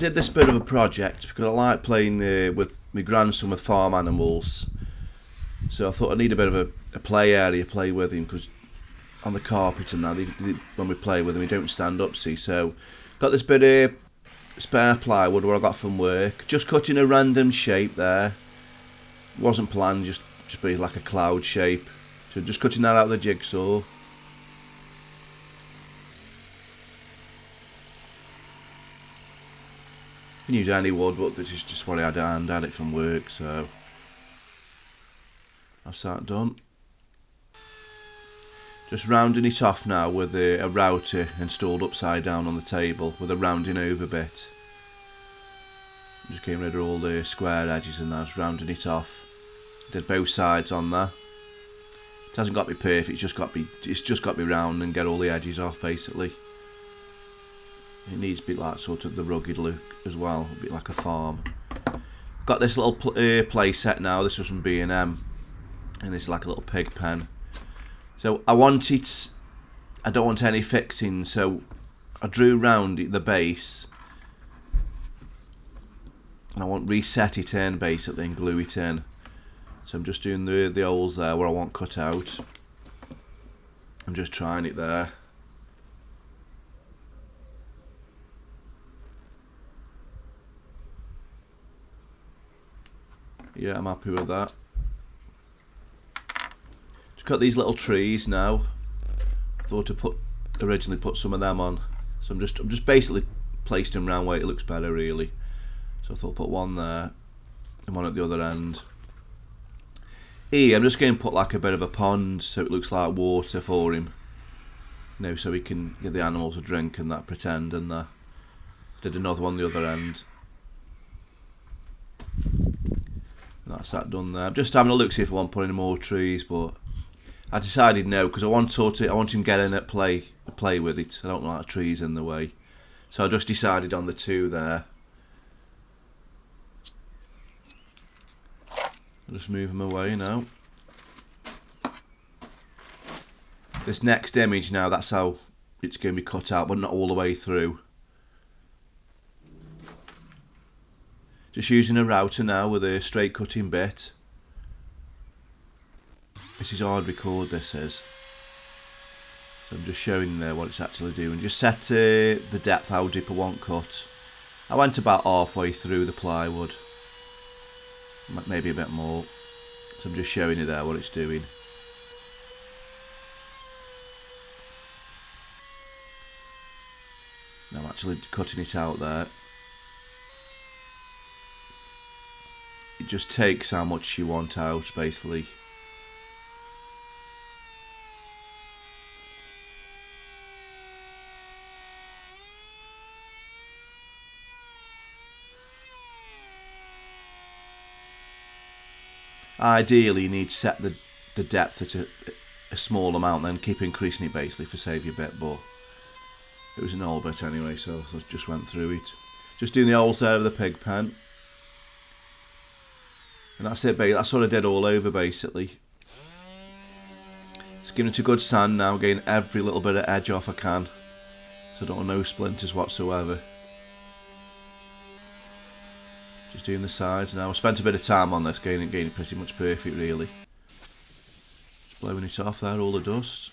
did this bit of a project because I like playing with my grandson with farm animals. So I thought I need a bit of a play area, play with him, because on the carpet and that, when we play with him, he don't stand up, see. So got this bit of spare plywood where I got from work, just cutting a random shape there. Wasn't planned, just be like a cloud shape. So just cutting that out of the jigsaw. You can use any wood, but this is just what I had at hand, had it from work, so that's that done. Just rounding it off now with a router installed upside down on the table with a rounding over bit. Just getting rid of all the square edges and that, just rounding it off. Did both sides on there. It hasn't got to be perfect, it's just got to be round and get all the edges off basically. It needs to be like sort of the rugged look as well, a bit like a farm. Got this little play set now, this was from B&M, and this is like a little pig pen. So I don't want any fixing, so I drew round the base and I want reset it in basically and glue it in. So I'm just doing the holes there where I want cut out. I'm just trying it there. Yeah, I'm happy with that. Just got these little trees now. I thought to originally put some of them on. So I'm just basically placed them around where it looks better really. So I thought I'll put one there and one at the other end. Here I'm just going to put like a bit of a pond so it looks like water for him. You know, so he can give the animals a drink and that, pretend, and that. Did another one the other end. And that's that done there. I'm just having a look see if I want to put any more trees, but I decided no, because I want him getting at play with it. I don't like trees in the way. So I just decided on the two there. I'll just move them away now. This next image now, that's how it's going to be cut out, but not all the way through. Just using a router now with a straight cutting bit. This is hard record, this is. So I'm just showing there what it's actually doing. Just set the depth how deep I want cut. I went about halfway through the plywood. Maybe a bit more. So I'm just showing you there what it's doing. Now I'm actually cutting it out there. It just takes how much you want out basically. Ideally you need to set the depth at a small amount, then keep increasing it basically for save you a bit, but it was an old bit anyway, so I just went through it. Just doing the holes there of the pig pen. And that's it, that's what I did all over basically. Just giving it a good sand now, getting every little bit of edge off I can. So I don't want no splinters whatsoever. Just doing the sides now. I spent a bit of time on this, getting it pretty much perfect really. Just blowing it off there, all the dust.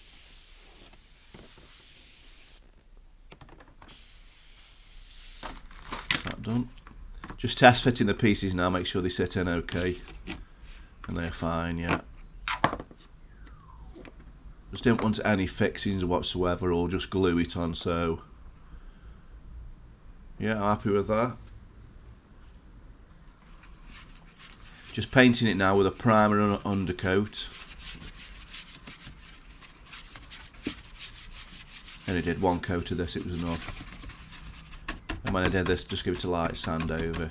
That done. Just test fitting the pieces now, make sure they sit in okay. And they're fine, yeah. Just didn't want any fixings whatsoever, or just glue it on, so yeah, I'm happy with that. Just painting it now with a primer and an undercoat. Only did one coat of this, it was enough. And when I did this, just give it a light sand over.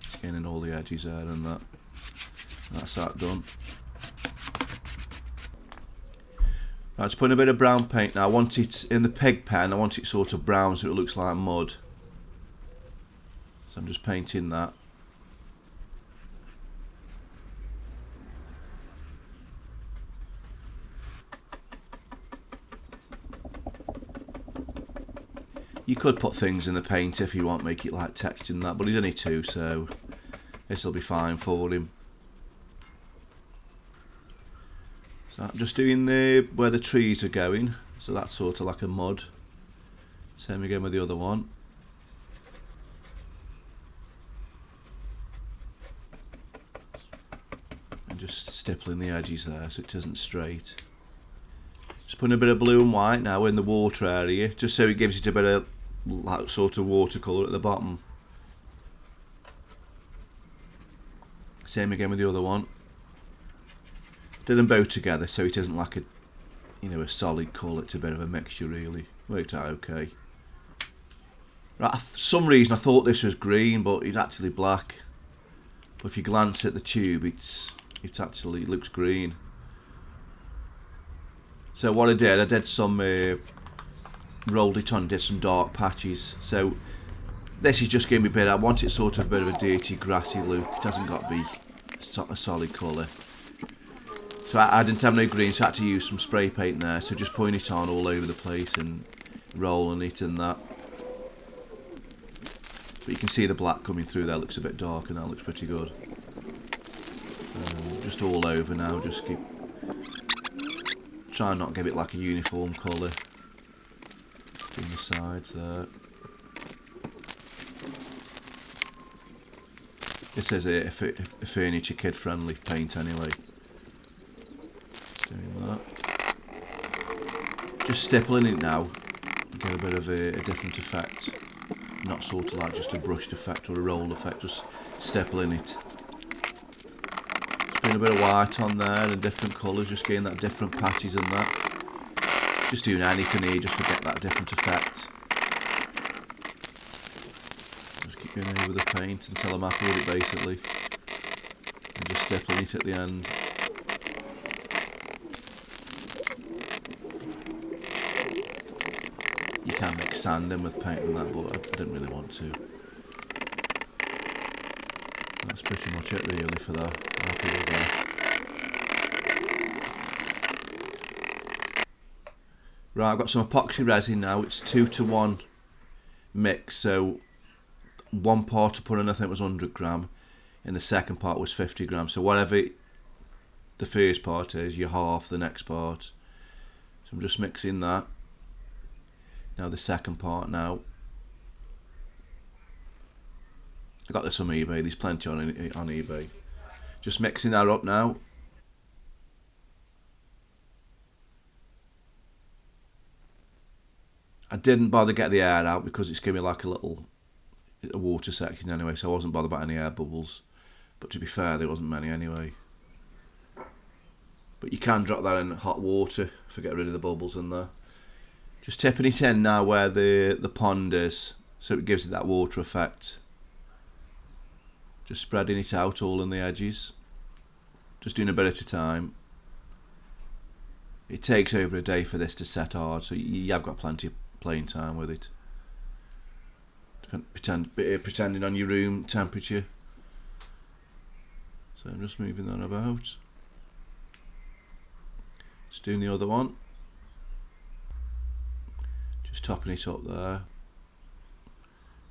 Just getting in all the edges there and that. That's that done. Now just putting a bit of brown paint now. I want it in the pig pen, I want it sort of brown so it looks like mud. So I'm just painting that. You could put things in the paint if you want, make it like texture and that, but he's only 2, so this will be fine for him. So I'm just doing where the trees are going, so that's sort of like a mud. Same again with the other one. And just stippling the edges there so it isn't straight. Just putting a bit of blue and white now in the water area, just so it gives it a bit of like sort of watercolour at the bottom. Same again with the other one. Did them both together so it isn't like a solid colour. It's a bit of a mixture really. Worked out okay. Right, for some reason I thought this was green, but it's actually black. But if you glance at the tube, it looks green. So what I did some rolled it on, did some dark patches. So this is just giving me a bit. I want it sort of a bit of a dirty, grassy look. It hasn't got to be a solid colour. So I didn't have no green, so I had to use some spray paint there. So just putting it on all over the place and rolling it and that. But you can see the black coming through there. Looks a bit dark, and that looks pretty good. Just all over now. Just keep try and not give it like a uniform colour. Doing the sides there. This is a furniture kid friendly paint anyway. Just doing that. Just stippling it now. Get a bit of a different effect. Not sort of like just a brushed effect or a rolled effect, just stippling it. Just putting a bit of white on there and different colours, just getting that different patches and that. Just doing anything here just to get that different effect. Just keep going over the paint until I'm happy with it basically. And just stippling it at the end. You can mix sand in with paint and that, but I didn't really want to. That's pretty much it really for that. I'm happy with that. Right, I've got some epoxy resin now. It's 2-to-1 mix, so one part I put in I think was 100 gram, and the second part was 50 grams. So whatever the first part is, you half the next part. So I'm just mixing that. Now the second part now. I got this on eBay, there's plenty on eBay. Just mixing that up now. I didn't bother get the air out because it's giving me like a water section anyway, so I wasn't bothered about any air bubbles. But to be fair, there wasn't many anyway. But you can drop that in hot water to get rid of the bubbles in there. Just tipping it in now where the pond is, so it gives it that water effect. Just spreading it out all in the edges. Just doing a bit at a time. It takes over a day for this to set hard, so you have got plenty of playing time with it. Pretending on your room temperature. So I'm just moving that about. Just doing the other one. Just topping it up there.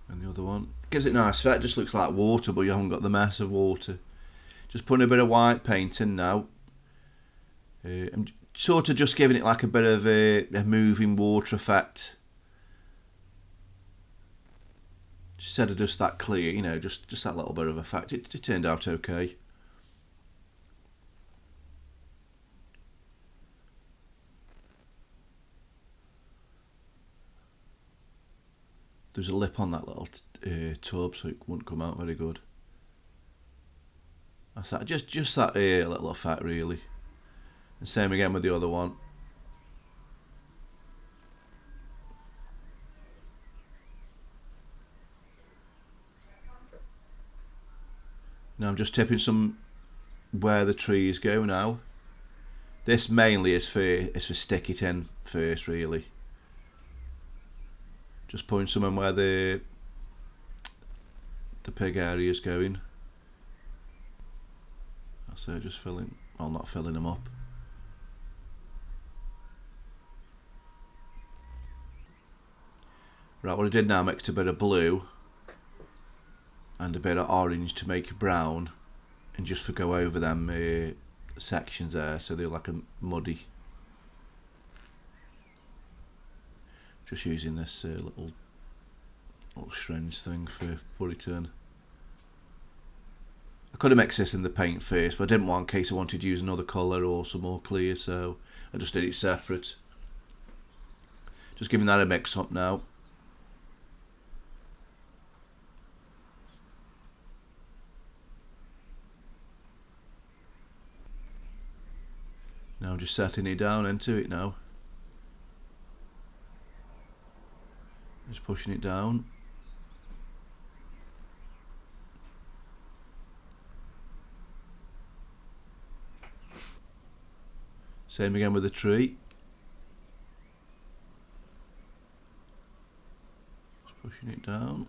And the other one. Gives it a nice effect, just looks like water, but you haven't got the mess of water. Just putting a bit of white paint in now. I'm sort of just giving it like a bit of a moving water effect. Instead of just that clear, you know, just that little bit of effect. It turned out okay. There's a lip on that little tub, so it wouldn't come out very good. That's that. Just that little effect, really. And same again with the other one. Now I'm just tipping some where the trees go now. This mainly is for stick it in first, really. Just putting some in where the pig area is going. So just filling, well, not filling them up. Right, what I did now, mixed a bit of blue and a bit of orange to make it brown, and just for go over them sections there so they're like a muddy. Just using this little syringe thing for put it in. I could have mixed this in the paint first, but I didn't want, in case I wanted to use another colour or some more clear, so I just did it separate. Just giving that a mix up now. Now I'm just setting it down into it now. Just pushing it down. Same again with the tree. Just pushing it down.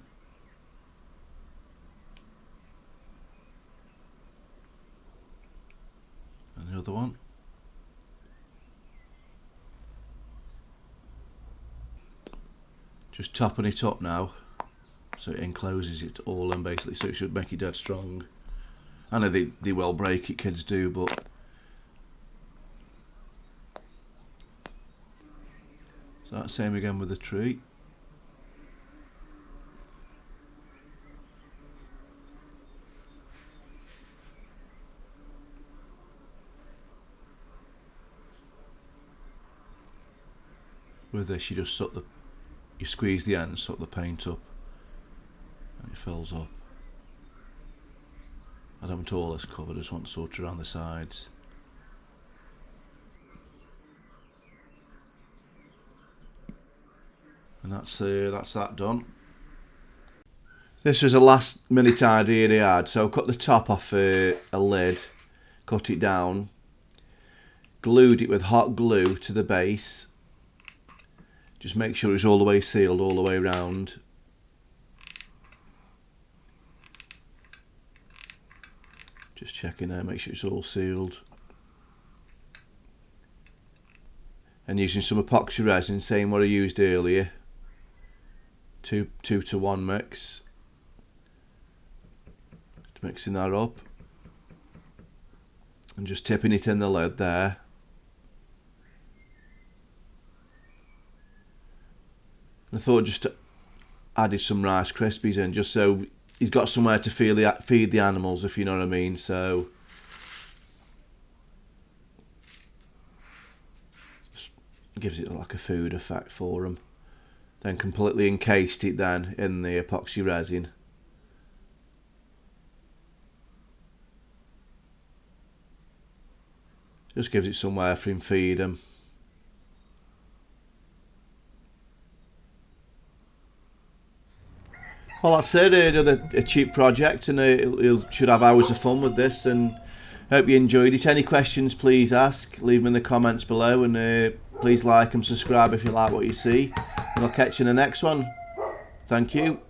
And the other one. Just topping it up now, so it encloses it all in basically, so it should make it dead strong. I know they will break it, kids do, but so that's same again with the tree. With this, you just you squeeze the end and suck the paint up, and it fills up. I don't want all this covered, I just want to sort around the sides. And that's that done. This was a last minute idea I had, so I cut the top off a lid, cut it down, glued it with hot glue to the base. Just make sure it's all the way sealed all the way around. Just checking there, make sure it's all sealed. And using some epoxy resin, same what I used earlier. 2:1 mix. Just mixing that up. And just tipping it in the lid there. I thought just added some Rice Krispies in, just so he's got somewhere to feed the animals, if you know what I mean. So just gives it like a food effect for them. Then completely encased it then in the epoxy resin. Just gives it somewhere for him to feed them. Well, that's it, a cheap project, and you should have hours of fun with this, and hope you enjoyed it. Any questions, please ask, leave them in the comments below, and please like and subscribe if you like what you see, and I'll catch you in the next one. Thank you.